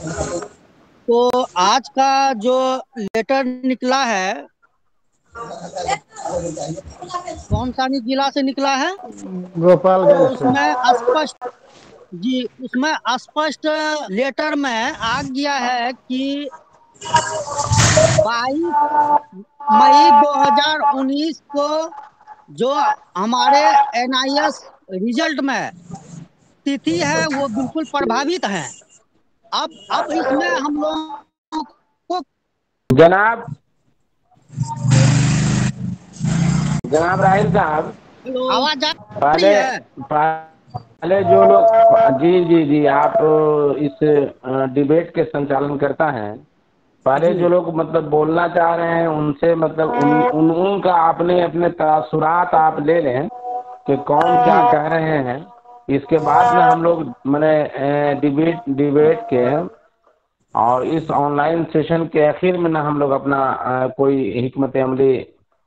तो आज का जो लेटर निकला है, कौन सा जिला से निकला है? तो गोपालगंज से। उसमें स्पष्ट जी उसमें स्पष्ट लेटर में आ गया है कि 22 मई 2019 को जो हमारे एनआईएस रिजल्ट में तिथि है वो बिल्कुल प्रभावित है। अब इसमें हम लोग को जनाब जनाब राहिल साहब, आवाज आ रही पहले है? पहले जो लोग, जी जी जी, आप इस डिबेट के संचालन करता हैं। पहले जी जो लोग मतलब बोलना चाह रहे हैं उनसे मतलब उनका आपने अपने तासुरात आप ले लें कि कौन क्या जी कह रहे हैं। इसके बाद में हम लोग मैंने डिबेट डिबेट के और इस ऑनलाइन सेशन के आखिर में ना हम लोग अपना कोई हिकमत अमली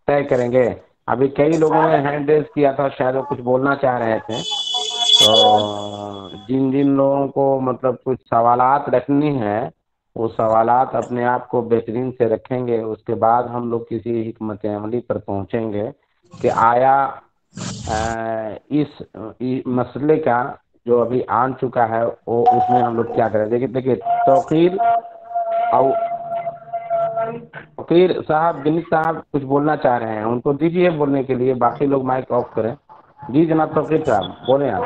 तय करेंगे। अभी कई लोगों ने हैंड रेज किया था, शायद वो कुछ बोलना चाह रहे थे। तो जिन जिन लोगों को मतलब कुछ सवालात रखनी है वो सवालात अपने आप को बेहतरीन से रखेंगे। उसके बाद हम लोग किसी हिकमत अमली पर पहुंचेंगे कि आया इस मसले का जो अभी आन चुका है वो उसमें हम लोग क्या करें। देखिए देखिए, तौकीर और तौकीर साहब, बिनित साहब कुछ बोलना चाह रहे हैं, उनको दीजिए बोलने के लिए, बाकी लोग माइक ऑफ करें। जी जनाब तौकीर साहब बोले आप।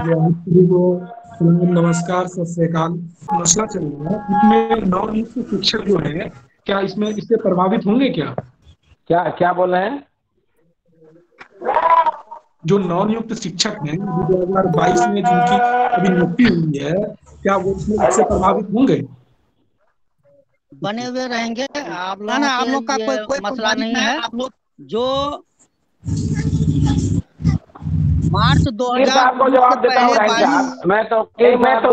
जो आप सभी को सलाम, नमस्कार, सत श्री अकाल। मसला चल रहा है इसमें नवनियुक्त शिक्षक जो है, क्या इसमें इससे प्रभावित होंगे क्या? क्या क्या बोल रहे हैं? जो नवनियुक्त शिक्षक हैं अभी 2022 में जिनकी अभी नियुक्ति हुई है, क्या वो इससे प्रभावित होंगे? बने हुए रहेंगे। आप ना लोगों ना, आप के लोग का कोई ये कोई मसला प्रभावित नहीं नहीं है, है। आप लोग। जो मार्च तौकीर साहब को 2019 से जवाब देता हूँ पहले राहिल 22 साहब। मैं तौकीर साहब को जो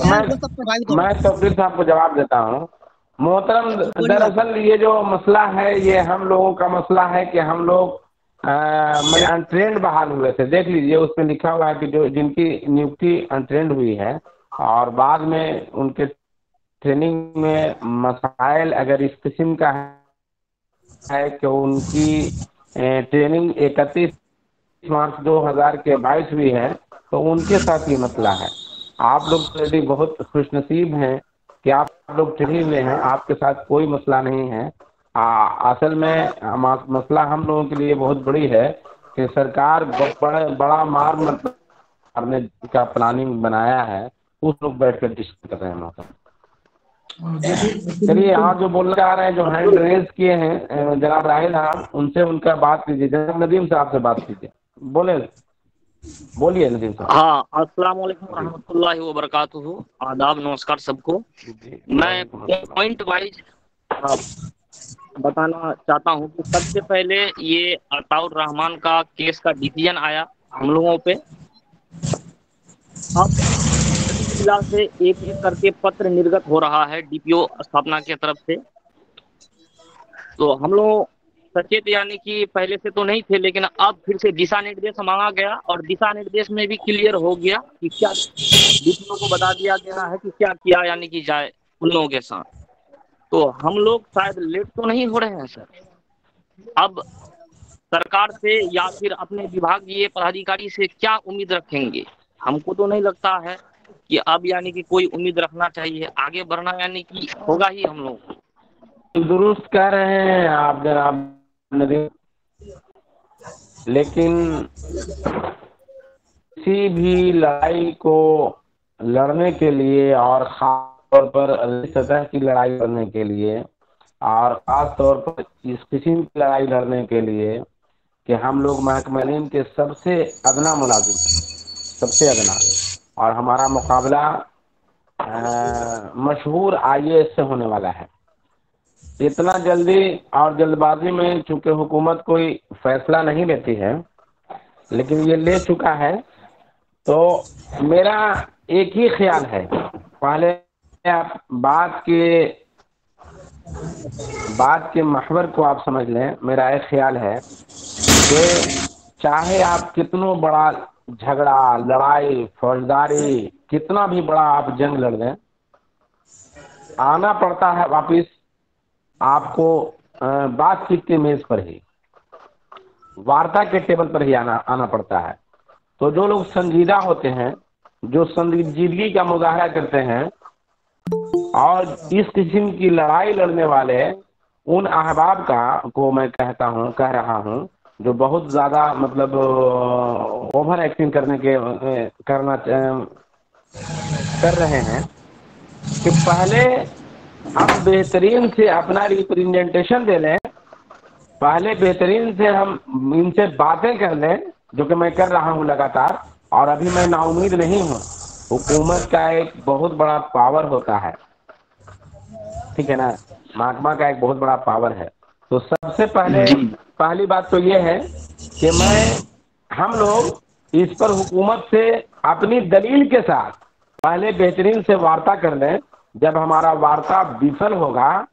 है वो सब प्रभावित होगा। मैं तौकीर साहब को जवाब देता हूँ। मोहतरम, जी बोलिए आप। दरअसल ये जो मसला है ये हम लोगों का मसला है कि हम लोग मैं अनट्रेंड बहाल हुए थे। देख लीजिए उस पर लिखा हुआ है कि जो जिनकी नियुक्ति अनट्रेंड हुई है और बाद में उनके ट्रेनिंग में मसाइल अगर इस किस्म का है कि उनकी ट्रेनिंग 31 मार्च 2000 के 22 हुई है तो उनके साथ ये मसला है। आप लोग तो यदि बहुत खुशनसीब हैं कि आप लोग ट्रेनिंग में हैं, आपके साथ कोई मसला नहीं है। असल में मसला हम लोगों के लिए बहुत बड़ी है कि सरकार बड़ा मार मतलब आपने का प्लानिंग बनाया है, उस लोग बैठ कर डिस्कस कर रहे हैं। जैसे चलिए, और जो बोलना चाह रहे हैं, जो हैंड रेज किए हैं जनाब राहिल साहब, उनसे उनका बात कीजिए। जनाब नदीम साहब से बात कीजिए। बोले, बोलिए नदीम साहब। हाँ, अस्सलाम वालेकुम जी रहमतुल्लाहि व बरकातुहू। आदाब, नमस्कार सबको। जी, मैं वालेकुम अस्सलाम। पॉइंट वाइज बताना चाहता हूँ कि सबसे पहले ये अताउर रहमान का केस का डिसीजन आया हम लोगों पे। अब सभी जिला से एक एक करके पत्र निर्गत हो रहा है डीपीओ स्थापना की तरफ से। तो हम लोग सचेत यानी कि पहले से तो नहीं थे, लेकिन अब फिर से दिशा निर्देश मांगा गया और दिशा निर्देश में भी क्लियर हो गया कि क्या डीपीओ को बता दिया गया है कि क्या किया यानी कि जाए उन लोगों के साथ। तो हम लोग शायद लेट तो नहीं हो रहे हैं सर। अब सरकार से या फिर अपने विभागीय पदाधिकारी से क्या उम्मीद रखेंगे? हमको तो नहीं लगता है कि अब यानी कि कोई उम्मीद रखना चाहिए। आगे बढ़ना यानी कि होगा ही हम लोग को। दुरुस्त कह रहे हैं आप जनाब नदीम, लेकिन किसी भी लड़ाई को लड़ने के लिए और खास तौर पर सतह की लड़ाई लड़ने के लिए और खास तौर पर इस किस्म की लड़ाई लड़ने के लिए कि हम लोग महकमा नीम के सबसे अदना मुलाजिम हैं, सबसे अदना, और हमारा मुकाबला मशहूर आईएएस से होने वाला है। इतना जल्दी और जल्दबाजी में चूंकि हुकूमत कोई फैसला नहीं लेती है, लेकिन ये ले चुका है, तो मेरा एक ही ख्याल है। पहले आप बात के महवर को आप समझ लें। मेरा एक ख्याल है कि चाहे आप कितनों बड़ा झगड़ा, लड़ाई, फौजदारी, कितना भी बड़ा आप जंग लड़ लें, आना पड़ता है वापिस आपको बातचीत के मेज पर ही, वार्ता के टेबल पर ही आना पड़ता है। तो जो लोग संजीदा होते हैं, जो संजीदगी का मुजाहरा करते हैं और इस किस्म की लड़ाई लड़ने वाले, उन अहबाब को मैं कह रहा हूँ जो बहुत ज़्यादा मतलब ओवर एक्टिंग कर रहे हैं, कि पहले हम बेहतरीन से अपना रिप्रेजेंटेशन दे लें, पहले बेहतरीन से हम इनसे बातें कर लें, जो कि मैं कर रहा हूं लगातार। और अभी मैं नाउम्मीद नहीं हूं। हुकूमत का एक बहुत बड़ा पावर होता है, ठीक है ना, महकमा का एक बहुत बड़ा पावर है। तो सबसे पहली बात तो ये है कि हम लोग इस पर हुकूमत से अपनी दलील के साथ पहले बेहतरीन से वार्ता कर लें। जब हमारा वार्ता विफल होगा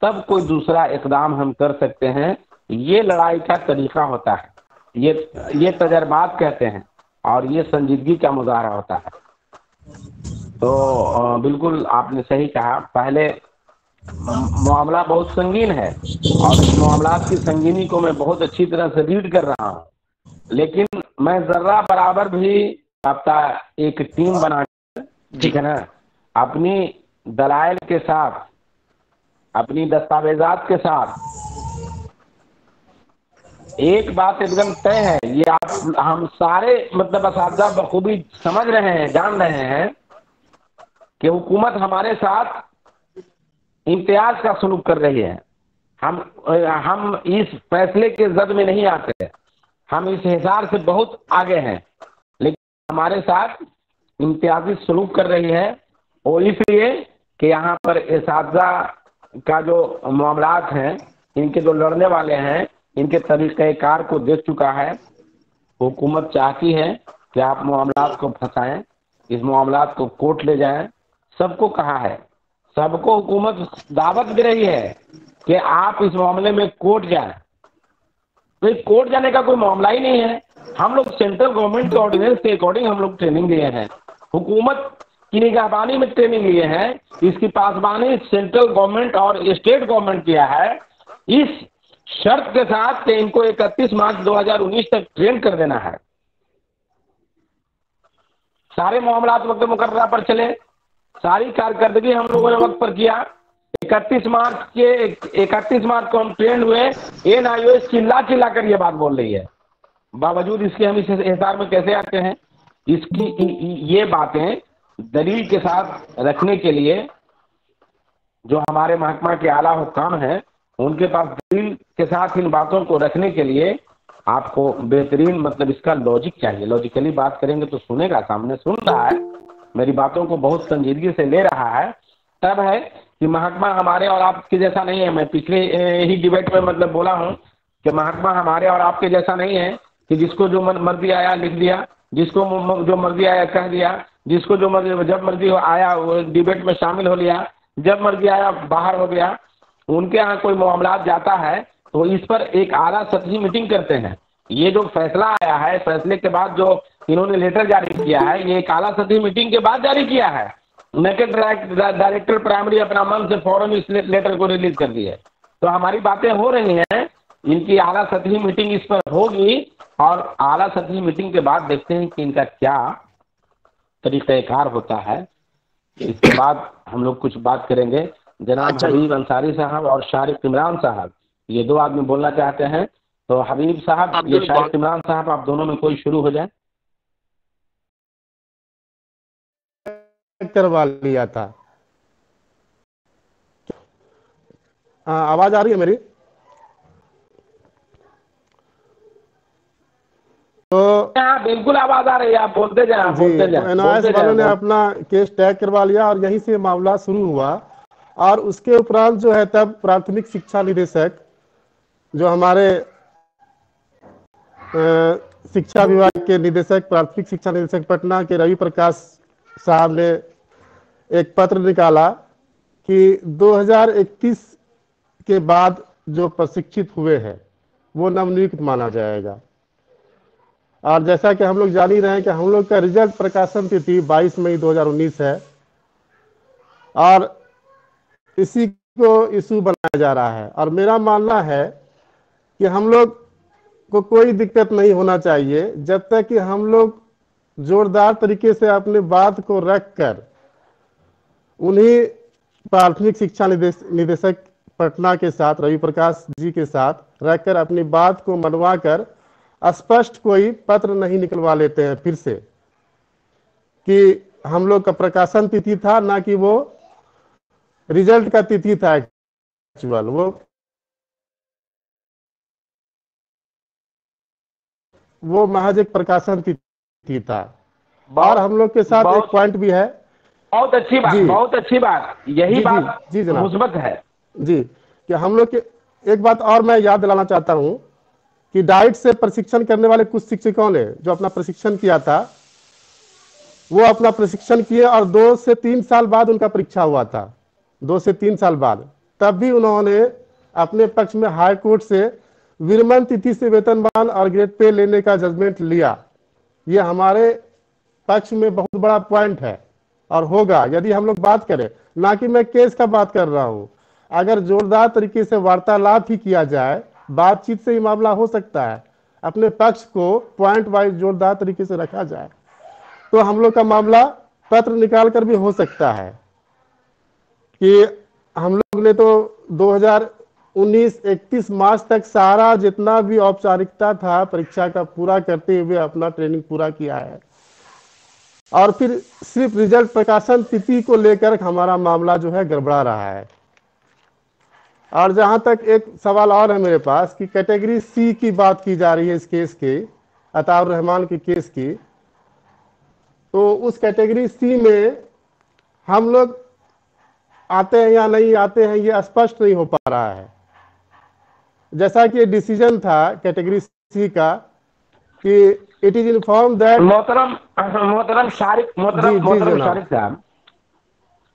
तब कोई दूसरा इकदाम हम कर सकते हैं। ये लड़ाई का तरीका होता है, ये तजर्बात कहते हैं, और ये संजीदगी का मुजाहरा होता है। तो बिल्कुल आपने सही कहा, पहले मामला बहुत संगीन है और इस मामला की संगीनी को मैं बहुत अच्छी तरह से रीड कर रहा हूँ, लेकिन मैं जर्रा बराबर भी आपका एक टीम बना, ठीक है ना, अपनी दलाइल के साथ, अपनी दस्तावेजात के साथ, एक बात एकदम तय है, ये हम सारे मतलब असातिज़ा बखूबी समझ रहे हैं, जान रहे हैं कि हुकूमत हमारे साथ इम्तियाज का सलूक कर रही है। हम इस फैसले के जद में नहीं आते, हम इस हिसाब से बहुत आगे हैं, लेकिन हमारे साथ इम्तियाजी सलूक कर रही है। और इसलिए कि यहाँ पर असातिज़ा का जो मामलात हैं, इनके जो लड़ने वाले हैं, इनके तरीक़ेकार को देख चुका है। हुकूमत चाहती है कि आप मामलात को फंसाएं, इस मामलात को कोर्ट ले जाएं। सबको कहा है, सबको हुकूमत दावत दे रही है कि आप इस मामले में कोर्ट जाएं। तो कोर्ट जाने का कोई मामला ही नहीं है। हम लोग सेंट्रल गवर्नमेंट के ऑर्डिनेंस के अकॉर्डिंग हम लोग ट्रेनिंग लिए हैं, हुकूमत की निगहबानी में ट्रेनिंग लिए हैं। इसकी पासबानी सेंट्रल गवर्नमेंट और स्टेट गवर्नमेंट किया है, इस शर्त के साथ कि इनको 31 मार्च 2019 तक ट्रेन कर देना है। सारे मामला वक्त मुकर्ररा पर चले, सारी कारकर्दगी हम लोगों ने वक्त पर किया। 31 मार्च को हम ट्रेन हुए। NIOS चिल्ला कर ये बात बोल रही है, बावजूद इसके हम इस हिसार में कैसे आते हैं? इसकी ये बातें दलील के साथ रखने के लिए जो हमारे महकमा के आला हुक्काम हैं, उनके पास दलील के साथ इन बातों को रखने के लिए आपको बेहतरीन मतलब इसका लॉजिक चाहिए। लॉजिकली बात करेंगे तो सुनेगा, सामने सुन रहा है, मेरी बातों को बहुत संजीदगी से ले रहा है। तब है कि महकमा हमारे और आपके जैसा नहीं है। मैं पिछले ही डिबेट में मतलब बोला हूँ कि महकमा हमारे और आपके जैसा नहीं है कि जिसको जो मर्जी आया लिख दिया, जिसको जो मर्जी आया कह दिया, जिसको जो मर्जी जब मर्जी आया वो डिबेट में शामिल हो लिया, जब मर्जी आया बाहर हो गया। उनके यहाँ कोई मामला जाता है तो इस पर एक आला सतही मीटिंग करते हैं। ये जो फैसला आया है, फैसले के बाद जो इन्होंने लेटर जारी किया है, ये एक आला सतही मीटिंग के बाद जारी किया है। न कि डायरेक्टर प्राइमरी अपना मन से फौरन इस लेटर को रिलीज कर दी है। तो हमारी बातें हो रही हैं, इनकी आला सतही मीटिंग इस पर होगी और आला सतही मीटिंग के बाद देखते हैं कि इनका क्या तरीक़ाकार होता है। इसके बाद हम लोग कुछ बात करेंगे। जनाब हबीब अंसारी साहब और शारिक इमरान साहब, ये दो आदमी बोलना चाहते हैं। तो हबीब साहब, ये शारिक इमरान साहब, आप दोनों में कोई शुरू हो जाए। करवा लिया था। आवाज आ रही है मेरी? तो बिल्कुल आवाज आ रही है, आप बोलते जाए, बोलते जाए। एनआईएस वालों ने अपना केस टैग करवा लिया और यहीं से मामला शुरू हुआ। और उसके उपरांत जो है तब प्राथमिक शिक्षा निदेशक, जो हमारे शिक्षा विभाग के निदेशक, प्राथमिक शिक्षा निदेशक पटना के रवि प्रकाश साहब ने एक पत्र निकाला कि 2021 के बाद जो प्रशिक्षित हुए हैं वो नवनियुक्त माना जाएगा। और जैसा कि हम लोग जान ही रहे हैं कि हम लोग का रिजल्ट प्रकाशन तिथि 22 मई 2019 है और इसी को इशू बनाया जा रहा है। और मेरा मानना है कि हम लोग को कोई दिक्कत नहीं होना चाहिए जब तक कि हम लोग जोरदार तरीके से अपनी बात को रखकर उन्हीं प्राथमिक शिक्षा निदेशक पटना के साथ रवि प्रकाश जी के साथ रखकर अपनी बात को मनवा कर स्पष्ट कोई पत्र नहीं निकलवा लेते हैं फिर से कि हम लोग का प्रकाशन तिथि था, ना कि वो रिजल्ट का तिथि था। एक्चुअल वो महज एक प्रकाशन तिथि था। और हम लोग के साथ एक पॉइंट भी है। बहुत अच्छी बात, बहुत अच्छी बात, यही बात जी जनाब, मुस्बत है जी कि हम लोग के एक बात और मैं याद दिलाना चाहता हूं कि डाइट से प्रशिक्षण करने वाले कुछ शिक्षकों ने जो अपना प्रशिक्षण किया था वो अपना प्रशिक्षण किए और 2 से 3 साल बाद उनका परीक्षा हुआ था। 2 से 3 साल बाद तब भी उन्होंने अपने पक्ष में हाई कोर्ट से विरमण तिथि से वेतनमान और ग्रेड पे लेने का जजमेंट लिया। ये हमारे पक्ष में बहुत बड़ा पॉइंट है और होगा यदि हम लोग बात करें, ना कि मैं केस का बात कर रहा हूं। अगर जोरदार तरीके से वार्तालाप ही किया जाए, बातचीत से ही मामला हो सकता है। अपने पक्ष को पॉइंट वाइज जोरदार तरीके से रखा जाए तो हम लोग का मामला पत्र निकाल कर भी हो सकता है। कि हम लोग ने तो 2019 31 मार्च तक सारा जितना भी औपचारिकता था परीक्षा का पूरा करते हुए अपना ट्रेनिंग पूरा किया है और फिर सिर्फ रिजल्ट प्रकाशन तिथि को लेकर हमारा मामला जो है गड़बड़ा रहा है। और जहां तक एक सवाल और है मेरे पास कि कैटेगरी सी की बात की जा रही है इस केस के, अताउर रहमान के केस की, तो उस कैटेगरी सी में हम लोग आते हैं या नहीं आते हैं ये स्पष्ट नहीं हो पा रहा है। जैसा कि डिसीजन था कैटेगरी सी का कि इट इज इन्फॉर्म दैट मोहतरम शारिक साहब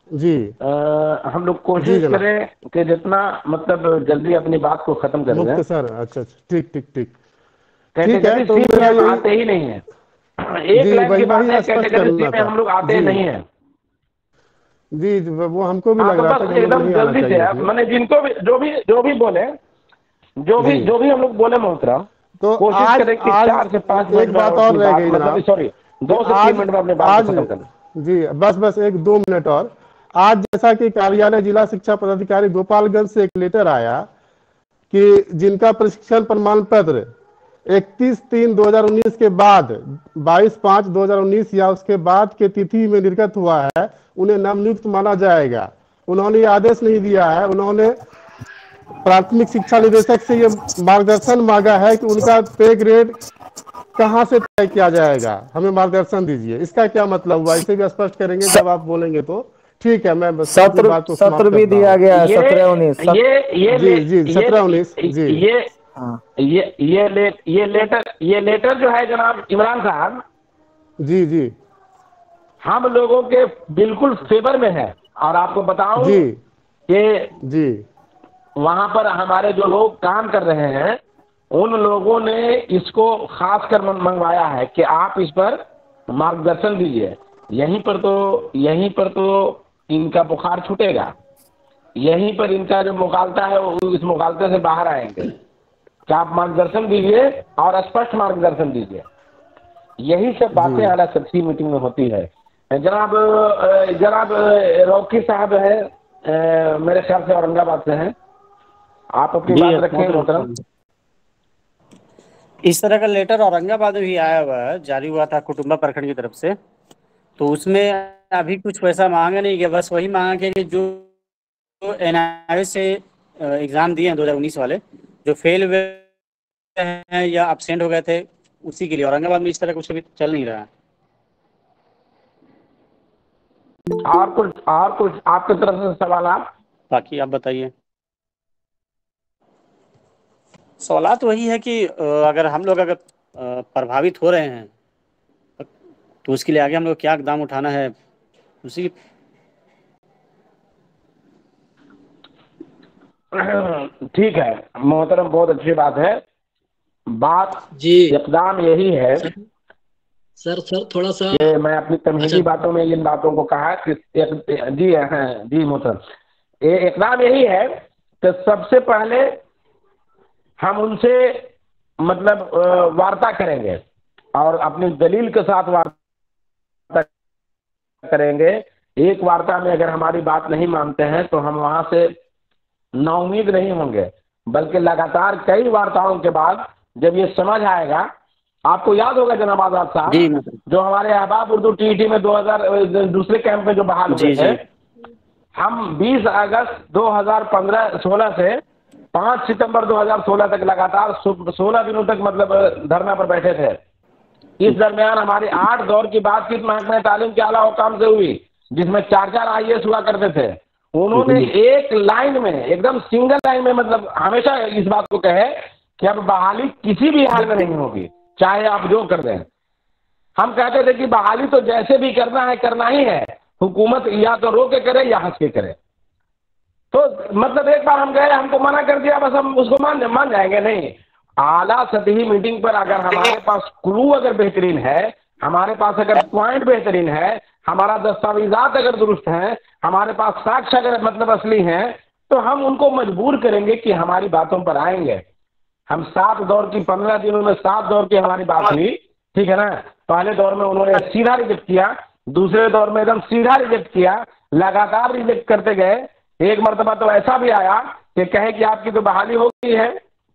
जी हम लोग कोशिश करें कि जितना मतलब जल्दी अपनी बात को खत्म कर दें। सर अच्छा ठीक ठीक ठीक कैटेगरी सी में हम आते ही नहीं है। एक लाइन की बात है, कैटेगरी सी में हम लोग आते नहीं है। जी वो हमको भी लग रहा था कि एकदम जल्दी से मैंने जिनको भी जो भी बोले जो भी हम लोग बोले मोहतरम, तो कोशिश करें कि 4 से 5 मिनट एक बात और रह गई जनाब, सॉरी 2 से 3 मिनट में अपने बात खत्म कर लें। जी बस 1-2 मिनट और। आज जैसा कि कार्यालय जिला शिक्षा पदाधिकारी गोपालगंज से एक लेटर आया कि जिनका प्रशिक्षण प्रमाण पत्र 31/3/2019 के बाद 22/5/2019 या उसके बाद के तिथि में निर्गत हुआ है उन्हें नवनियुक्त माना जाएगा। उन्होंने आदेश नहीं दिया है। उन्होंने प्राथमिक शिक्षा निदेशक से ये मार्गदर्शन मांगा है कि उनका पे ग्रेड कहां से तय किया जाएगा, हमें मार्गदर्शन दीजिए। इसका क्या मतलब हुआ, इसे भी स्पष्ट करेंगे जब आप बोलेंगे तो ठीक है। मैं बस सत्र भी दिया गया है 17-19 जी 17-19 जी ये लेटर जो है जनाब इमरान साहब जी हम लोगों के बिल्कुल फेवर में है। और आपको बताऊं जी वहां पर हमारे जो लोग काम कर रहे हैं उन लोगों ने इसको खास कर मंगवाया है कि आप इस पर मार्गदर्शन दीजिए। यहीं पर तो इनका बुखार छूटेगा, यहीं पर इनका जो मुगालता है वो इस मुगालते से बाहर आएंगे। क्या आप मार्गदर्शन दीजिए और स्पष्ट मार्गदर्शन दीजिए। यही सब बातें आला सदस्यीय मीटिंग में होती है। जनाब रॉकी साहब है, मेरे ख्याल से औरंगाबाद से हैं, आप अपनी बात रखें मोहतरम। इस तरह का लेटर औरंगाबाद में भी आया हुआ है, जारी हुआ था कुटुंबा प्रखंड की तरफ से। तो उसमें अभी कुछ पैसा मांगा नहीं गया, बस वही मांगा कि जो NIOS से एग्जाम दिए हैं 2019 वाले, जो फेल हुए हैं या एब्सेंट हो गए थे, उसी के लिए। औरंगाबाद में इस तरह कुछ अभी चल नहीं रहा है। और कुछ आपकी तरफ से सवाल? आप बाकी आप बताइए। सवाल तो वही है कि अगर हम लोग प्रभावित हो रहे हैं तो उसके लिए आगे हम लोग क्या कदम उठाना है उसी। ठीक है मोहतरम, बहुत अच्छी बात है। बात जी इकदाम यही है सर थोड़ा सा कि मैं अपनी तमहीदी बातों में इन बातों को कहा कि जी हाँ जी मोहतरम, ये इकदाम यही है कि सबसे पहले हम उनसे मतलब वार्ता करेंगे और अपनी दलील के साथ वार्ता करेंगे। एक वार्ता में अगर हमारी बात नहीं मानते हैं तो हम वहां से नाउम्मीद नहीं होंगे, बल्कि लगातार कई वार्ताओं के बाद जब ये समझ आएगा, आपको याद होगा जनाब आजाद साहब, जो हमारे अहबाब उर्दू टीईटी में 2000 दूसरे कैंप में जो बहाल हुए थे, हम 20 अगस्त 2016 से 5 सितंबर 2016 तक लगातार 16 दिनों तक मतलब धरना पर बैठे थे। इस दरमियान हमारी 8 दौर की बातचीत महकमा तालीम के आला हुकाम से हुई, जिसमें 4-4 IAS हुआ करते थे। उन्होंने एक लाइन में, एकदम सिंगल लाइन में, मतलब हमेशा इस बात को कहे कि अब बहाली किसी भी हाल में नहीं होगी, चाहे आप जो कर दें। हम कहते थे कि बहाली तो जैसे भी करना है करना ही है, हुकूमत या तो रो के करे या हंस के करे। तो मतलब एक बार हम गए, हमको मना कर दिया, बस हम उसको मान जाएंगे नहीं। आला सतही मीटिंग पर अगर हमारे पास क्लू अगर बेहतरीन है, हमारे पास अगर पॉइंट बेहतरीन है, हमारा दस्तावेजात अगर दुरुस्त है, हमारे पास साक्ष्य अगर मतलब असली हैं, तो हम उनको मजबूर करेंगे कि हमारी बातों पर आएंगे। हम 7 दौर की 15 दिनों में 7 दौर की हमारी बात हुई, ठीक है ना। पहले दौर में उन्होंने सीधा रिजेक्ट किया, दूसरे दौर में एकदम सीधा रिजेक्ट किया, लगातार रिजेक्ट करते गए। एक मरतबा तो ऐसा भी आया कि कहे कि आपकी तो बहाली हो गई है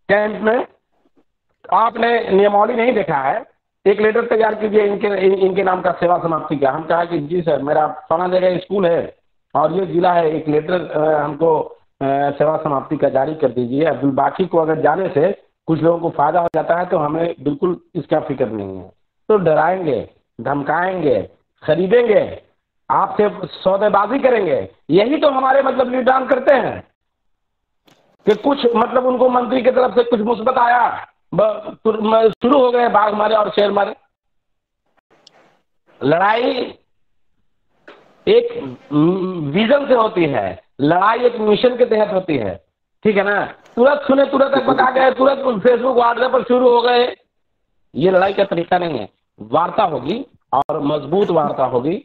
कैंप में, आपने नियमावली नहीं देखा है, एक लेटर तैयार कीजिए इनके नाम का सेवा समाप्ति का। हम कहा कि जी सर, मेरा फला जगह स्कूल है और ये जिला है, एक लेटर हमको सेवा समाप्ति का जारी कर दीजिए। अब बाकी को अगर जाने से कुछ लोगों को फायदा हो जाता है तो हमें बिल्कुल इसका फिक्र नहीं है। तो डराएंगे, धमकाएंगे, खरीदेंगे, आपसे सौदेबाजी करेंगे, यही तो हमारे मतलब लीडर करते हैं कि कुछ मतलब उनको मंत्री की तरफ से कुछ मुस्बत आया, शुरू हो गए बाघ मारे और शेर मारे। लड़ाई एक विजन से होती है, लड़ाई एक मिशन के तहत होती है, ठीक है ना। तुरंत सुने तुरंत बता गए, तुरंत फेसबुक व्हाट्सएप पर शुरू हो गए, ये लड़ाई का तरीका नहीं है। वार्ता होगी और मजबूत वार्ता होगी।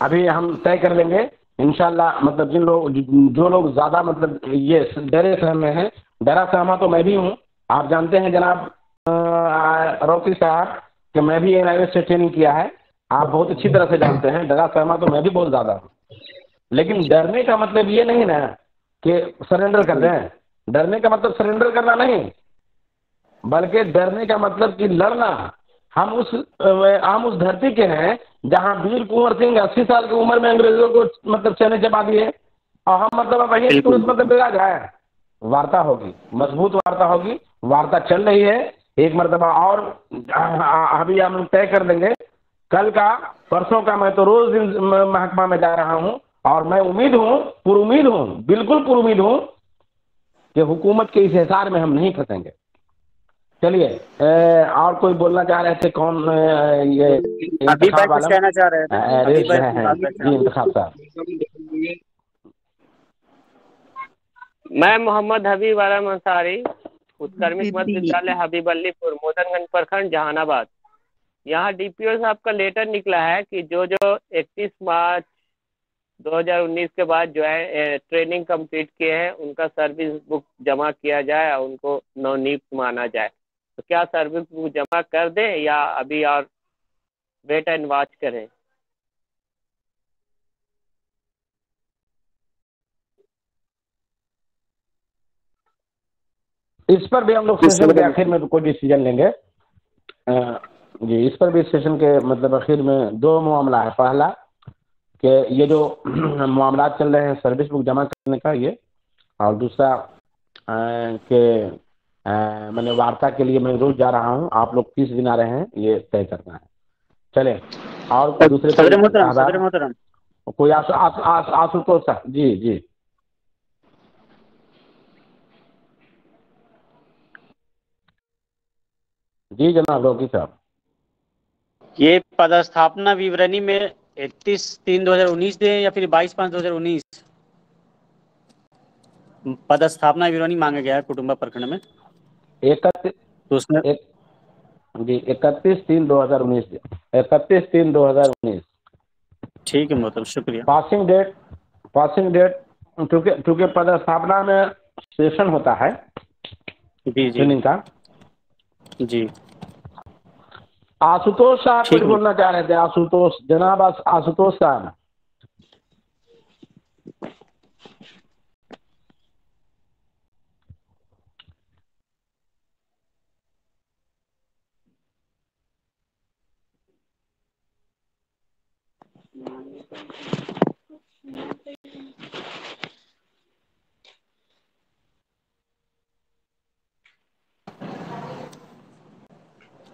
अभी हम तय कर लेंगे इंशाल्लाह, मतलब जो लोग ज्यादा मतलब ये डरे सहमे हैं, डरा सहमा तो मैं भी हूँ। आप जानते हैं जनाब रौकी साहब कि मैं भी NIOS से ट्रेनिंग किया है, आप बहुत अच्छी तरह से जानते हैं। डरा सहमा तो मैं भी बहुत ज्यादा हूँ, लेकिन डरने का मतलब ये नहीं ना कि सरेंडर कर दें। डरने का मतलब सरेंडर करना नहीं, बल्कि डरने का मतलब कि लड़ना। हम उस धरती के हैं जहां वीर कुंवर सिंह 80 साल की उम्र में अंग्रेजों को मतलब चने चबा दिए, और हम मतलब वही तुरंत मतलब बिगड़ा जाए। वार्ता होगी, मजबूत वार्ता होगी, वार्ता चल रही है। एक मरतबा और अभी हम तय कर देंगे, कल का परसों का मैं तो रोज दिन महकमा में जा रहा हूँ, और मैं पुरुमीद हूँ, बिल्कुल पुरुमीद हूँ कि हुकूमत के इस हिसार में हम नहीं फंसेंगे। चलिए, और कोई बोलना चाह रहे थे? कौन? ये अभी भाई कुछ कहना चाह रहे थे जी इंतखाब साहब। मैं मोहम्मद हबीब आलम अंसारी, उत्कर्मिक मध्य विद्यालय हबीब अलीपुर, मोदनगंज प्रखंड, जहानाबाद। यहाँ DPO साहब का लेटर निकला है कि जो 31 मार्च 2019 के बाद जो है ट्रेनिंग कंप्लीट किए हैं, उनका सर्विस बुक जमा किया जाए और उनको नवनियुक्त माना जाए। तो क्या सर्विस बुक जमा कर दें या अभी और वेट एंड वॉच करें? इस पर भी हम लोग सेशन के आखिर में कोई डिसीजन लेंगे। जी, इस पर भी सेशन के मतलब आखिर में 2 मामला है। पहला कि ये जो मामला चल रहे हैं सर्विस बुक जमा करने का ये, और दूसरा कि मैंने वार्ता के लिए मैं रोज जा रहा हूँ, आप लोग 30 दिन आ रहे हैं, ये तय करना है। चले, और दूसरे सदर मोहतरम कोई आशुतोष साहब? जी जी जी जनाब रौकी साहब। ये पदस्थापना विवरणी में 31/3/2019 दें या फिर 22/5/2019 पदस्थापना विवरणी मांगा गया है कुटुंबा प्रखंड में। तो उसमें जी 31/3/2019, 31/3/2019। ठीक है मोहतरम, शुक्रिया। पासिंग डेट चूंकि पदस्थापना में सेशन होता है जी जी ट्रेनिंग का। जी, आशुतोष साहब कुछ ठीक है। बोलना चाह रहे थे। आशुतोष, जनाब आशुतोष साहब।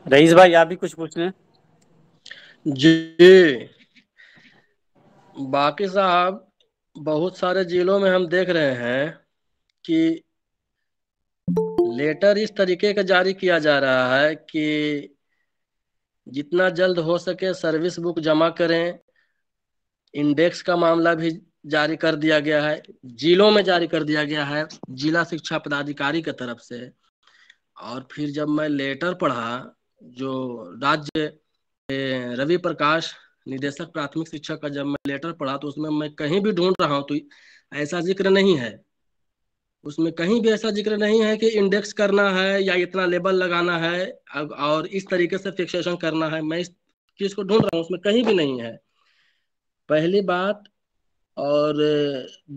रईस भाई आप भी कुछ पूछ लें। जी बाकी साहब, बहुत सारे जिलों में हम देख रहे हैं कि लेटर इस तरीके का जारी किया जा रहा है कि जितना जल्द हो सके सर्विस बुक जमा करें। इंडेक्स का मामला भी जारी कर दिया गया है, जिलों में जारी कर दिया गया है जिला शिक्षा पदाधिकारी की तरफ से। और फिर जब मैं लेटर पढ़ा जो राज्य रवि प्रकाश निदेशक प्राथमिक शिक्षा का, जब मैं लेटर पढ़ा तो उसमें मैं कहीं भी ढूंढ रहा हूं तो ऐसा जिक्र नहीं है। उसमें कहीं भी ऐसा जिक्र नहीं है कि इंडेक्स करना है या इतना लेबल लगाना है और इस तरीके से फिक्सेशन करना है। मैं इस चीज को ढूंढ रहा हूँ, उसमें कहीं भी नहीं है, पहली बात। और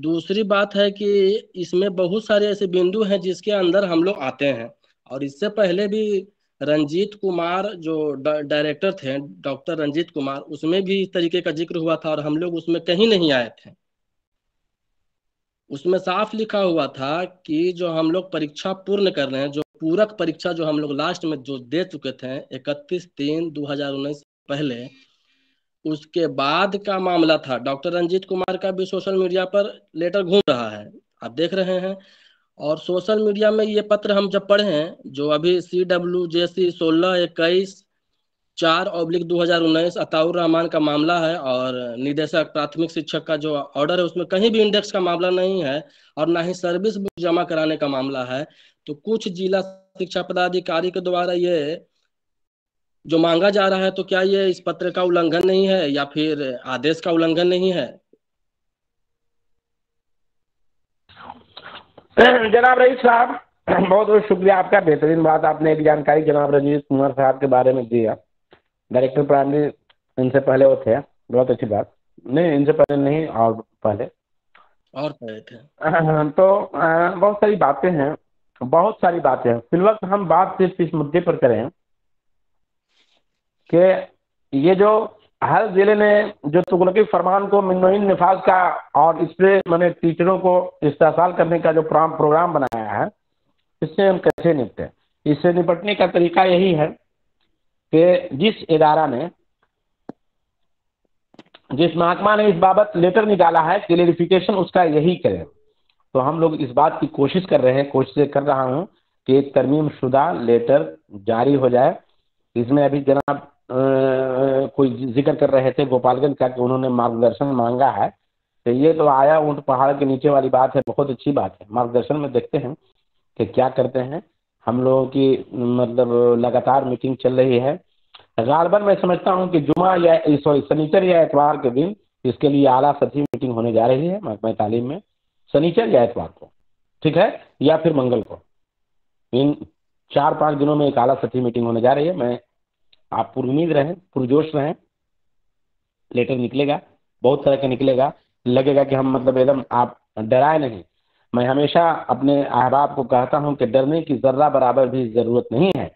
दूसरी बात है कि इसमें बहुत सारे ऐसे बिंदु हैं जिसके अंदर हम लोग आते हैं। और इससे पहले भी रंजीत कुमार जो डायरेक्टर थे, डॉक्टर रंजीत कुमार, उसमें भी इस तरीके का जिक्र हुआ था और हम लोग उसमें कहीं नहीं आए थे। उसमें साफ लिखा हुआ था कि जो हम लोग परीक्षा पूर्ण कर रहे हैं, जो पूरक परीक्षा जो हम लोग लास्ट में जो दे चुके थे 31/3/2019 पहले, उसके बाद का मामला था। डॉक्टर रंजीत कुमार का भी सोशल मीडिया पर लेटर घूम रहा है, आप देख रहे हैं। और सोशल मीडिया में ये पत्र हम जब पढ़े हैं, जो अभी CWJC 16/21/4/2019 अताउर रहमान का मामला है और निदेशक प्राथमिक शिक्षक का जो ऑर्डर है, उसमें कहीं भी इंडेक्स का मामला नहीं है और ना ही सर्विस बुक जमा कराने का मामला है। तो कुछ जिला शिक्षा पदाधिकारी के द्वारा ये जो मांगा जा रहा है, तो क्या ये इस पत्र का उल्लंघन नहीं है या फिर आदेश का उल्लंघन नहीं है? जनाब रईस साहब, बहुत बहुत शुक्रिया आपका। बेहतरीन बात आपने एक जानकारी जनाब रंजीत कुमार साहब के बारे में दिया। डायरेक्टर प्राइमरी इनसे पहले वो थे, बहुत अच्छी बात। नहीं, इनसे पहले नहीं, और पहले थे। तो बहुत सारी बातें हैं, बहुत सारी बातें हैं। फिलवक्त हम बात सिर्फ इस मुद्दे पर करें कि ये जो हर जिले ने जो तुगलकी फरमान को मिनोइन निफाज का और इस पे मैंने टीचरों को इस्तेसाल करने का जो प्रोग्राम बनाया है, इससे हम कैसे निपटे। इससे निपटने का तरीका यही है कि जिस इदारा ने, जिस महकमा ने इस बाबत लेटर निकाला है, क्लियरिफिकेशन उसका यही करें। तो हम लोग इस बात की कोशिश कर रहे हैं, कोशिश कर रहा हूँ कि एक तरमीम शुदा लेटर जारी हो जाए। इसमें अभी जनाब कोई जिक्र कर रहे थे गोपालगंज का कि उन्होंने मार्गदर्शन मांगा है, तो ये तो आया ऊँट पहाड़ के नीचे वाली बात है, बहुत अच्छी बात है। मार्गदर्शन में देखते हैं कि क्या करते हैं। हम लोगों की मतलब लगातार मीटिंग चल रही है। गालबन मैं समझता हूं कि जुमा या शनिचर या इतवार के दिन इसके लिए आला सतही मीटिंग होने जा रही है महकमा तालीम में, शनिचर या इतवार को, ठीक है, या फिर मंगल को। इन 4-5 दिनों में एक आला सतही मीटिंग होने जा रही है। मैं आप पुरुमीद रहें, पुरजोश रहें। लेटर निकलेगा, बहुत तरह का निकलेगा। लगेगा कि हम मतलब एकदम, आप डराए नहीं। मैं हमेशा अपने अहबाब को कहता हूं कि डरने की जर्रा बराबर भी जरूरत नहीं है,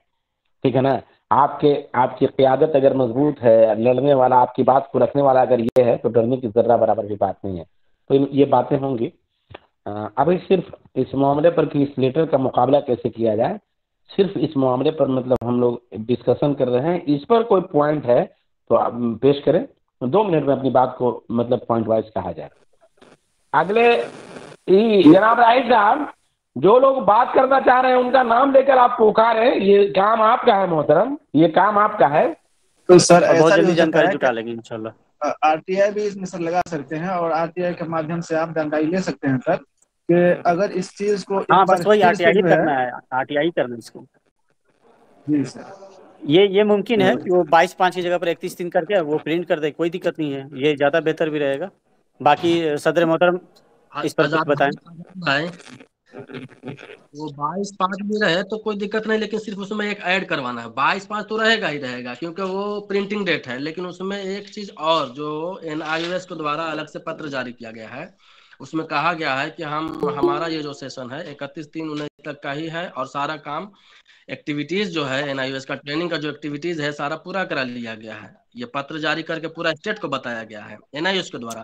ठीक है ना। आपकी क़यादत अगर मजबूत है, लड़ने वाला, आपकी बात को रखने वाला अगर ये है, तो डरने की जर्रा बराबर भी बात नहीं है। तो ये बातें होंगी। अभी सिर्फ इस मामले पर कि इस लेटर का मुकाबला कैसे किया जाए, सिर्फ इस मामले पर मतलब हम लोग डिस्कशन कर रहे हैं। इस पर कोई पॉइंट है तो आप पेश करें, 2 मिनट में अपनी बात को मतलब पॉइंट वाइज कहा जाए। अगले जनाब राहिल साहब, जो लोग बात करना चाह रहे हैं उनका नाम लेकर आप पुकारें। ये काम आपका है मोहतरम, ये काम आपका है। तो सर ऐसा बहुत भी जल्दी हो सकता जानकारी है जुटा कि लेंगे इंशाल्लाह। RTI भी इसमें सर लगा सकते हैं और RTI के माध्यम से आप जानकारी ले सकते हैं सर कि अगर इस चीज को एक हाँ, बार बस वही फिर से RTI जो है करना है, RTI करना है इसको। जी सर। ये मुमकिन है कि वो 22/5 की जगह पर 31/3 करके वो प्रिंट कर दे, कोई दिक्कत नहीं है, ये ज़्यादा बेहतर भी रहेगा। बाकी सदर मोहतरम इस पर कुछ आजाद बताएं। भाई, वो 22/5 भी रहे तो कोई दिक्कत नहीं, लेकिन सिर्फ उसमें एक ऐड करवाना है। 22/5 तो रहेगा ही रहेगा, क्योंकि वो प्रिंटिंग डेट है। लेकिन उसमें एक चीज और, जो NIOS के द्वारा अलग से पत्र जारी किया गया है, उसमें कहा गया है कि हमारा ये जो सेशन है 31/3/19 तक का ही है, और सारा काम एक्टिविटीज जो है NIOS का ट्रेनिंग का जो एक्टिविटीज है सारा पूरा करा लिया गया है। ये पत्र जारी करके पूरा स्टेट को बताया गया है NIOS के द्वारा।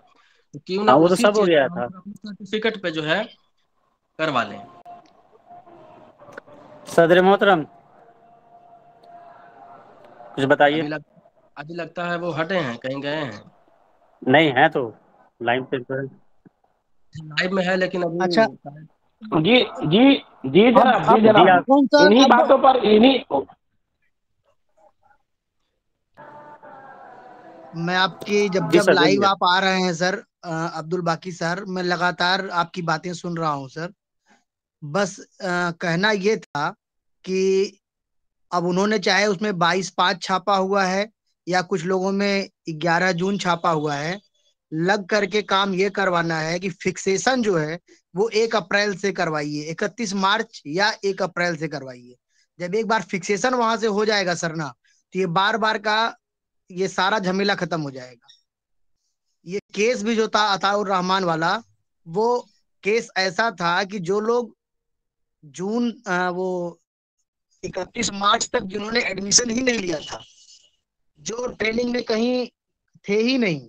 तो क्यों ना हाँ, वो तो उसी सब हो चीज गया को हम था। अपने सर्टिफिकेट पे जो है करवा लें। सदर मोहतरम कुछ बताइए। अभी लगता है वो हटे हैं, कहीं गए हैं। नहीं है तो लाइन पे तो है। लाइव में है, लेकिन अच्छा, अभी जी जी जी जनाब, जी अब जनाब, कौन सर, इन्हीं अब बातों पर इन्हीं मैं आपकी जब जी जब सर लाइव बोलिए। आप आ रहे हैं सर, अब्दुल बाकी सर, मैं लगातार आपकी बातें सुन रहा हूं सर। बस कहना ये था कि अब उन्होंने चाहे उसमें 22/5 छापा हुआ है या कुछ लोगों में 11 जून छापा हुआ है, लग करके काम ये करवाना है कि फिक्सेशन जो है वो 1 अप्रैल से करवाइए, 31 मार्च या 1 अप्रैल से करवाइए। जब एक बार फिक्सेशन वहां से हो जाएगा सर ना, तो ये बार बार का ये सारा झमेला खत्म हो जाएगा। ये केस भी जो था अताउर रहमान वाला, वो केस ऐसा था कि जो लोग जून वो 31 मार्च तक जिन्होंने एडमिशन ही नहीं लिया था, जो ट्रेनिंग में कहीं थे ही नहीं,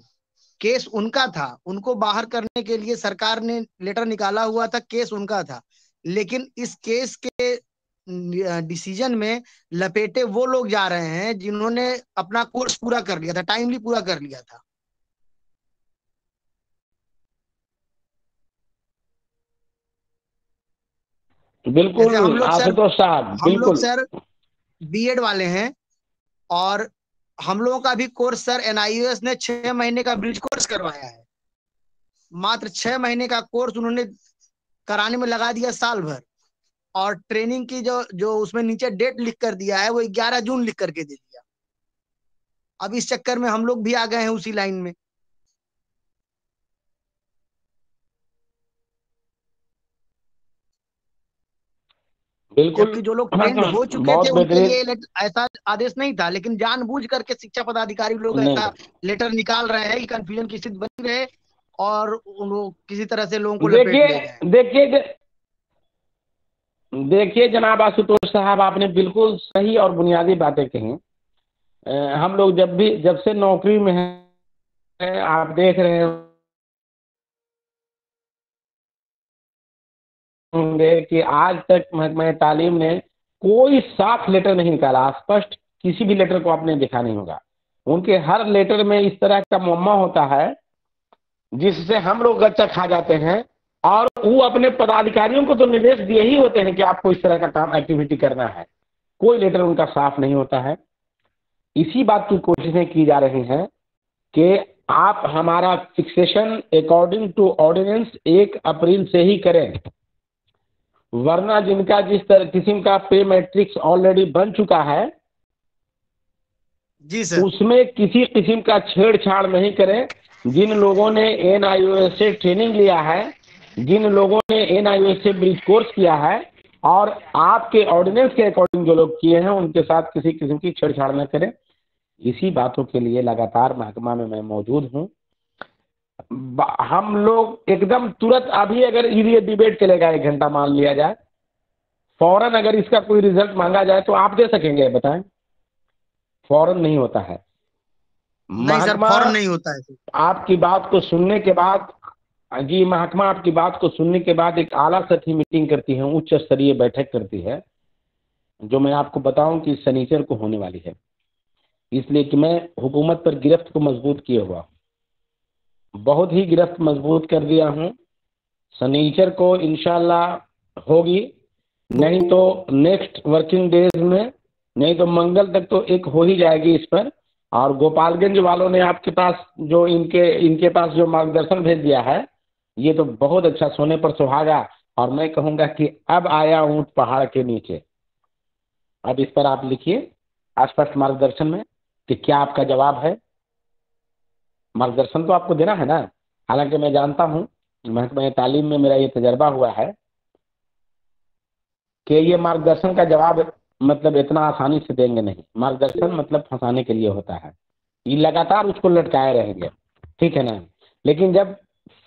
केस उनका था। उनको बाहर करने के लिए सरकार ने लेटर निकाला हुआ था, केस उनका था। लेकिन इस केस के डिसीजन में लपेटे वो लोग जा रहे हैं जिन्होंने अपना कोर्स पूरा कर लिया था, टाइमली पूरा कर लिया था। बिल्कुल जैसे हम लोग सर, आशुतोष साहब, हम लोग बिल्कुल सर बीएड वाले हैं, और हम लोगों का भी कोर्स सर NIOS ने 6 महीने का ब्रिज कोर्स करवाया है। मात्र 6 महीने का कोर्स उन्होंने कराने में लगा दिया साल भर, और ट्रेनिंग की जो जो उसमें नीचे डेट लिख कर दिया है वो 11 जून लिख करके दे दिया। अब इस चक्कर में हम लोग भी आ गए हैं उसी लाइन में। बिल्कुल जबकि जो लोग ट्रेंड हो चुके थे बहुत उनके बेहतरीन। लिए ऐसा आदेश नहीं था, लेकिन जानबूझ करके शिक्षा पदाधिकारी लोग नहीं ऐसा लेटर निकाल रहे हैं कि कंफ्यूजन की स्थिति बनी रहे, और लोग किसी तरह से लोगों को लपेट देखिए ले जाए। देखिए देखिए जनाब आशुतोष साहब, आपने बिल्कुल सही और बुनियादी बातें कही। हम लोग जब से नौकरी में हैं, आप देख रहे होंगे कि आज तक महकमा तालीम ने कोई साफ लेटर नहीं निकाला। स्पष्ट किसी भी लेटर को आपने देखा नहीं होगा। उनके हर लेटर में इस तरह का मुअम्मा होता है जिससे हम लोग गच्चा खा जाते हैं, और वो अपने पदाधिकारियों को तो निर्देश दिए ही होते हैं कि आपको इस तरह का काम एक्टिविटी करना है। कोई लेटर उनका साफ नहीं होता है। इसी बात की कोशिशें की जा रही हैं कि आप हमारा फिक्सेशन अकॉर्डिंग टू ऑर्डिनेंस 1 अप्रैल से ही करें, वरना जिनका जिस तरह किस्म का पे मैट्रिक्स ऑलरेडी बन चुका है जी सर, उसमें किसी किस्म का छेड़छाड़ नहीं करें। जिन लोगों ने NIOS से ट्रेनिंग लिया है, जिन लोगों ने NIOS से ब्रिज कोर्स किया है, और आपके ऑर्डिनेंस के अकॉर्डिंग जो लोग किए हैं, उनके साथ किसी किस्म की छेड़छाड़ न करें। इसी बातों के लिए लगातार महकमा में मैं मौजूद हूँ। हम लोग एकदम तुरंत अभी अगर ये डिबेट चलेगा 1 घंटा मान लिया जाए, फौरन अगर इसका कोई रिजल्ट मांगा जाए तो आप दे सकेंगे? बताएं। फौरन नहीं होता है। नहीं सर, फौरन नहीं होता है। आपकी बात को सुनने के बाद, जी महकमा आपकी बात को सुनने के बाद एक आला सतही मीटिंग करती है, उच्च स्तरीय बैठक करती है, जो मैं आपको बताऊं कि शनिचर को होने वाली है। इसलिए कि मैं हुकूमत पर गिरफ्त को मजबूत किए हुआ, बहुत ही गिरफ्त मजबूत कर दिया हूं। शनिचर को इंशाल्लाह होगी, नहीं तो नेक्स्ट वर्किंग डेज में, नहीं तो मंगल तक तो एक हो ही जाएगी इस पर। और गोपालगंज वालों ने आपके पास जो इनके पास जो मार्गदर्शन भेज दिया है, ये तो बहुत अच्छा, सोने पर सुहागा। और मैं कहूँगा कि अब आया ऊँट पहाड़ के नीचे, अब इस पर आप लिखिए स्पष्ट मार्गदर्शन में कि क्या आपका जवाब है। मार्गदर्शन तो आपको देना है ना। हालांकि मैं जानता हूँ, महकमा तालीम में मेरा ये तजर्बा हुआ है कि ये मार्गदर्शन का जवाब मतलब इतना आसानी से देंगे नहीं। मार्गदर्शन मतलब फंसाने के लिए होता है, ये लगातार उसको लटकाए रहेंगे, ठीक है ना। लेकिन जब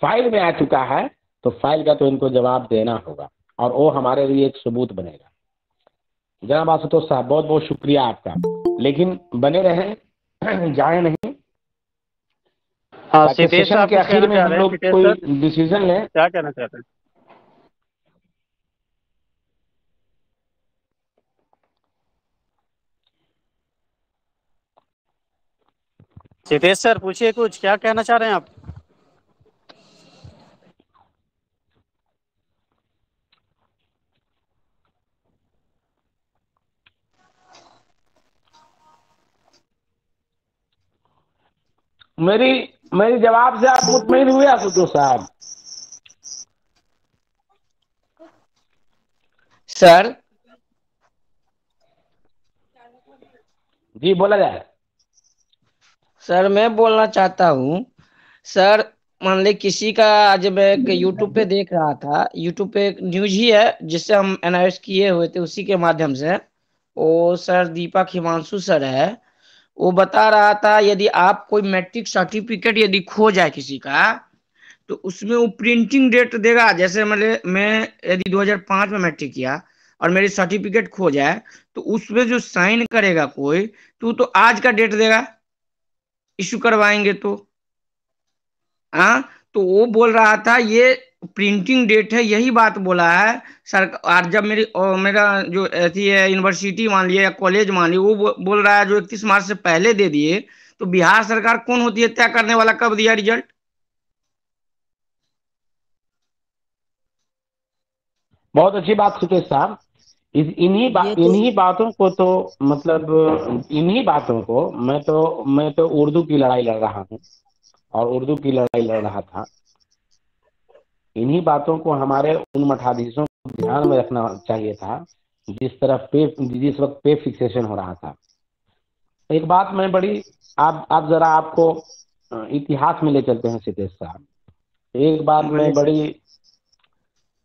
फाइल में आ चुका है तो फाइल का तो इनको जवाब देना होगा, और वो हमारे लिए एक सबूत बनेगा। जनाब आशुतोष साहब, बहुत बहुत शुक्रिया आपका, लेकिन बने रहें, जाए नहीं। ताकि सिद्धेश सेशन साहब के कुछ आखिर कहना में चाह हम रहे हैं। लोग सिद्धेश कोई सर डिसीजन लें। क्या कहना चाहते हैं? सिद्धेश सर पूछिए कुछ, क्या कहना चाह रहे हैं आप? मेरी मेरी जवाब से आप मुतमईन हुए आशुतोष साहब? सर जी बोला जाए। सर मैं बोलना चाहता हूँ सर, मान ली किसी का, आज मैं एक यूट्यूब पे देख रहा था, यूट्यूब पे एक न्यूज ही है जिससे हम एनालाइज किए हुए थे उसी के माध्यम से। वो सर दीपक हिमांशु सर है, वो बता रहा था यदि आप कोई मैट्रिक सर्टिफिकेट यदि खो जाए किसी का, तो उसमें वो प्रिंटिंग डेट देगा। जैसे मैं यदि 2005 में मैट्रिक किया और मेरी सर्टिफिकेट खो जाए, तो उसमें जो साइन करेगा कोई, तो आज का डेट देगा इशू करवाएंगे तो। हाँ, तो वो बोल रहा था ये प्रिंटिंग डेट है, यही बात बोला है सरकार। जब मेरा जो ऐसी है यूनिवर्सिटी मान लिया या कॉलेज मान लिया, वो बोल रहा है जो 31 मार्च से पहले दे दिए, तो बिहार सरकार कौन होती है तय करने वाला कब दिया रिजल्ट? बहुत अच्छी बात सुकेश साहब। इन्हीं बातों को तो मतलब इन्हीं बातों को मैं तो उर्दू की लड़ाई लड़ रहा हूँ और उर्दू की लड़ाई लड़ रहा था। इन्हीं बातों को हमारे उन मठाधीशों को ध्यान में रखना चाहिए था जिस वक्त पे फिक्सेशन हो रहा था। एक बात मैं बड़ी आप जरा आपको इतिहास में ले चलते हैं सिद्धेश साहब। एक बात मैं बड़ी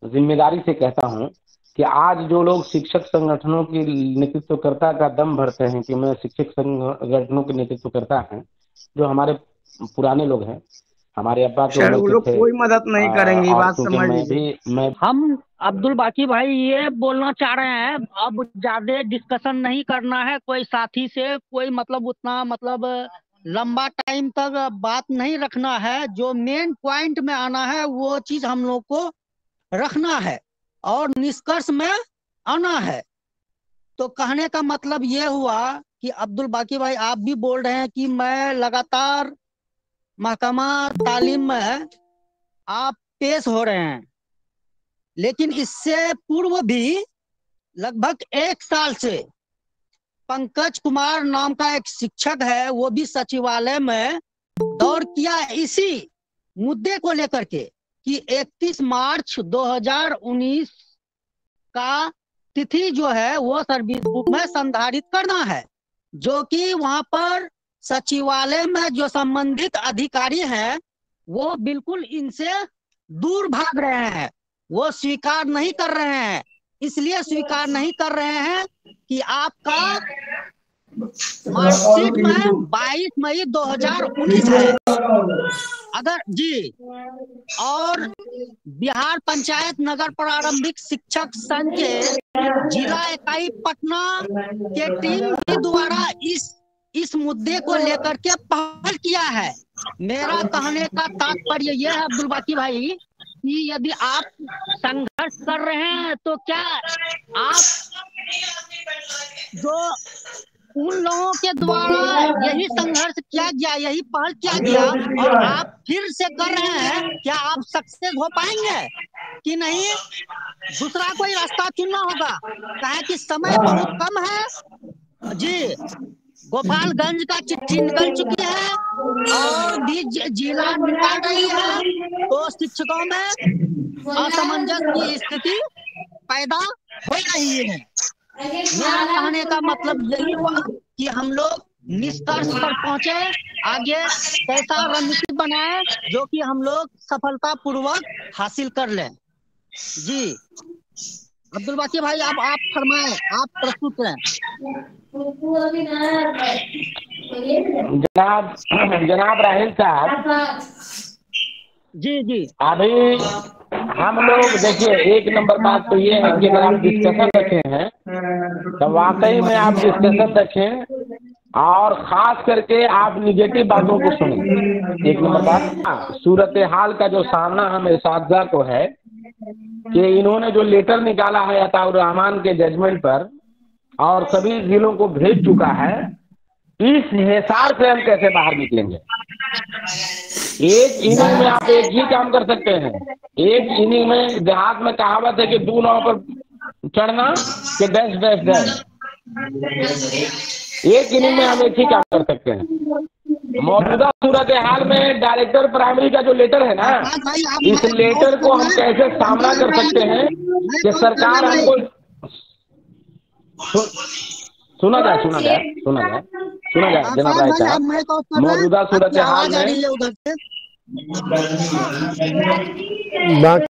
जिम्मेदारी से कहता हूँ कि आज जो लोग शिक्षक संगठनों की नेतृत्वकर्ता का दम भरते हैं कि मैं शिक्षक संगठनों के नेतृत्वकर्ता हैं, जो हमारे पुराने लोग हैं, हमारे अब्बा के सर उम्र वो के लोग थे, कोई मदद नहीं करेंगे, और बात क्योंकि समझ लीजिए। मैं हम अब्दुल बाकी भाई ये बोलना चाह रहे हैं, अब ज्यादा डिस्कशन नहीं करना है कोई साथी से, कोई मतलब उतना मतलब लंबा टाइम तक बात नहीं रखना है। जो मेन पॉइंट में आना है वो चीज हम लोग को रखना है और निष्कर्ष में आना है। तो कहने का मतलब ये हुआ कि अब्दुल बाकी भाई आप भी बोल रहे हैं कि मैं लगातार महकमा तालीम में आप पेश हो रहे हैं, लेकिन इससे पूर्व भी लगभग 1 साल से पंकज कुमार नाम का एक शिक्षक है, वो भी सचिवालय में दौड़ किया इसी मुद्दे को लेकर के कि 31 मार्च 2019 का तिथि जो है वो सर्विस बुक में संधारित करना है, जो कि वहां पर सचिवालय में जो संबंधित अधिकारी हैं वो बिल्कुल इनसे दूर भाग रहे हैं, वो स्वीकार नहीं कर रहे हैं। इसलिए स्वीकार नहीं कर रहे हैं कि आपका मार्कशीट में 22 मई 2019 है। अगर जी, और बिहार पंचायत नगर प्रारंभिक शिक्षक संघ के जिला इकाई पटना के टीम के द्वारा इस मुद्दे को लेकर के पहल किया है। मेरा कहने का तात्पर्य यह है अब्दुल बाकी भाई कि यदि आप संघर्ष कर रहे हैं तो क्या आप जो उन लोगों के द्वारा यही संघर्ष किया गया, यही पहल किया गया और आप फिर से कर रहे हैं, क्या आप सक्सेस हो पाएंगे कि नहीं? दूसरा कोई रास्ता चुनना होगा, कहे कि समय बहुत कम है जी। गोपालगंज का चिट्ठी निकल चुकी है और भी जिला निकाल रही है, तो शिक्षकों में असमंजस की स्थिति पैदा हो रही है। मेरा कहने का मतलब यही हुआ कि हम लोग निष्कर्ष पर पहुंचे, आगे कैसा रणनीति बनाए जो कि हम लोग सफलता पूर्वक हासिल कर लें। जी अब्दुल बाकी भाई, अब आप फरमाएं, आप प्रस्तुत हैं। जनाब राहिल साहब, जी जी अभी हम लोग देखिए, एक नंबर बात तो ये है कि अगर आप डिस्कशन रखे हैं तो वाकई में आप डिस्कशन रखें और खास करके आप निगेटिव बातों को सुनें। एक नंबर बात, सूरत हाल का जो सामना हमें साथीदार को है कि इन्होंने जो लेटर निकाला है अताउर रहमान के जजमेंट पर और सभी जिलों को भेज चुका है, इस हिसाब से हम कैसे बाहर निकलेंगे। एक इनिंग में आप एक ही काम कर सकते हैं। एक इनिंग में देहात में कहावत है कि 2 नाव पर चढ़ना कि डैश डैश डैश। एक इनिंग में हम एक ही काम कर सकते हैं। मौजूदा सूरत हाल में डायरेक्टर प्राइमरी का जो लेटर है ना, इस लेटर को हम कैसे सामना कर सकते हैं कि सरकार हमको सुना जाए जनाब राय साहब, मौजूदा सूरत हाल में